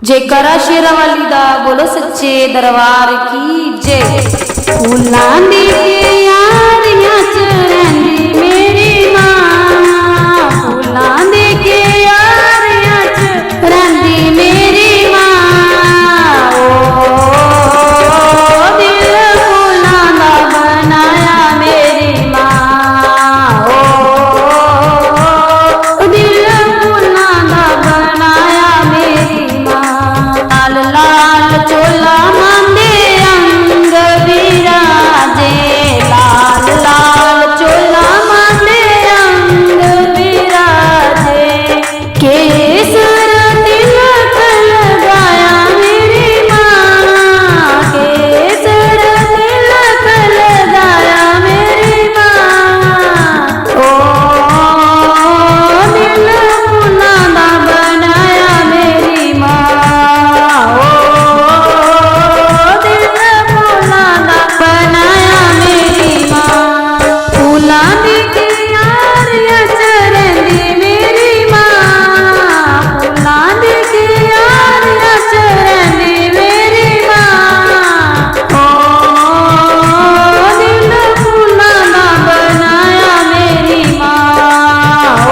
जयकारा शेरा वाली दा बोलो सच्चे दरबार की जय। फूलां दी क्यारियां च रहिंदी मेरी मां, फूलां दी क्यारियां च रहिंदी मेरी मां। ओ दिल फूलां दा बनाया मेरी मां, ओ दिल फूलां दा बनाया मेरी मां। लाल लाल चोला मांदे अंग विराजे, लाल लाल चोला मांदे अंग विराजे। केसर तिलक लगाया मेरी मां, केसर तिलक लगाया मेरी मां। ओ दिल फूलां दा बनाया मेरी मां, ओ दिल फूलां दा बनाया मेरी मां। फूलां दी क्यारियां च रहिंदी मेरी मां, फूलां दी क्यारियां च रहिंदी मेरी मां। ओ दिल फूलां दा बनाया मेरी मां, ओ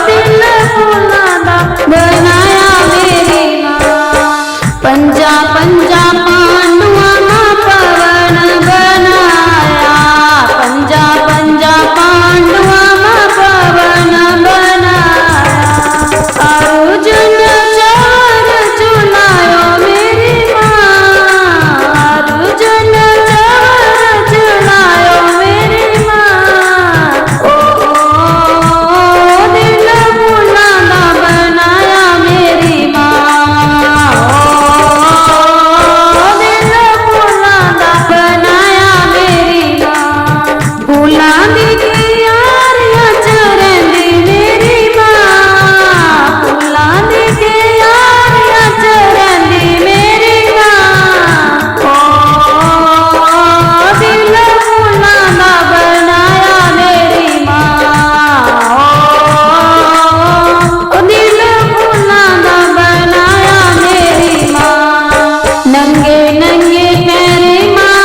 दिल फूलां दा बनाया मेरी मां। पंजा पंजा पांडुआं दा पवन बनाया, पंजा पंजा पांडुआं दा पवन बनाया। अर्जुन चवर चुलायो मेरी मां, अर्जुन चवर चुलायो मेरी मां। ओ दिल फूलां दा बनाया मेरी मां, ओ दिल फूलां दा बनाया मेरी मां। फूलां दी क्यारियां च रहिंदी मेरी मां, फूलां दी क्यारियां च रहिंदी मेरी मां। ओ दिल फूलां दा बनाया मेरी मां, ओ दिल फूलां दा बनाया मेरी मां। नंगे नंगे पैरे मां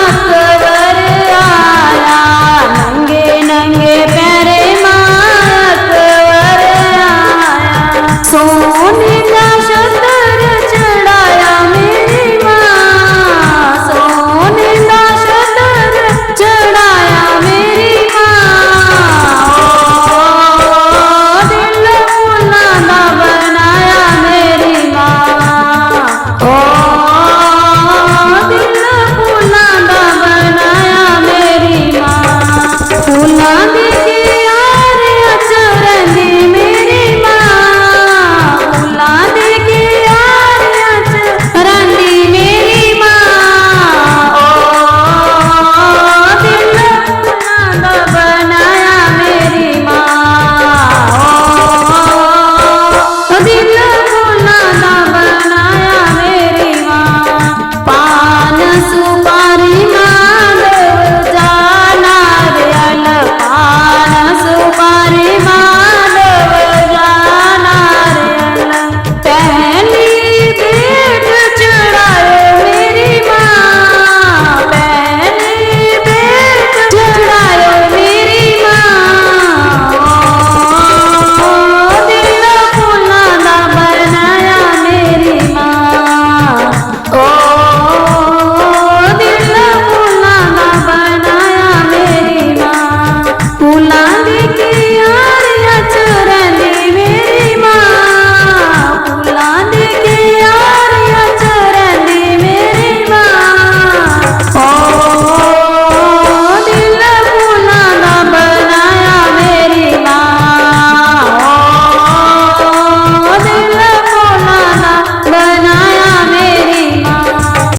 अकबर आया, नंगे नंगे पैरे मां अकबर आया।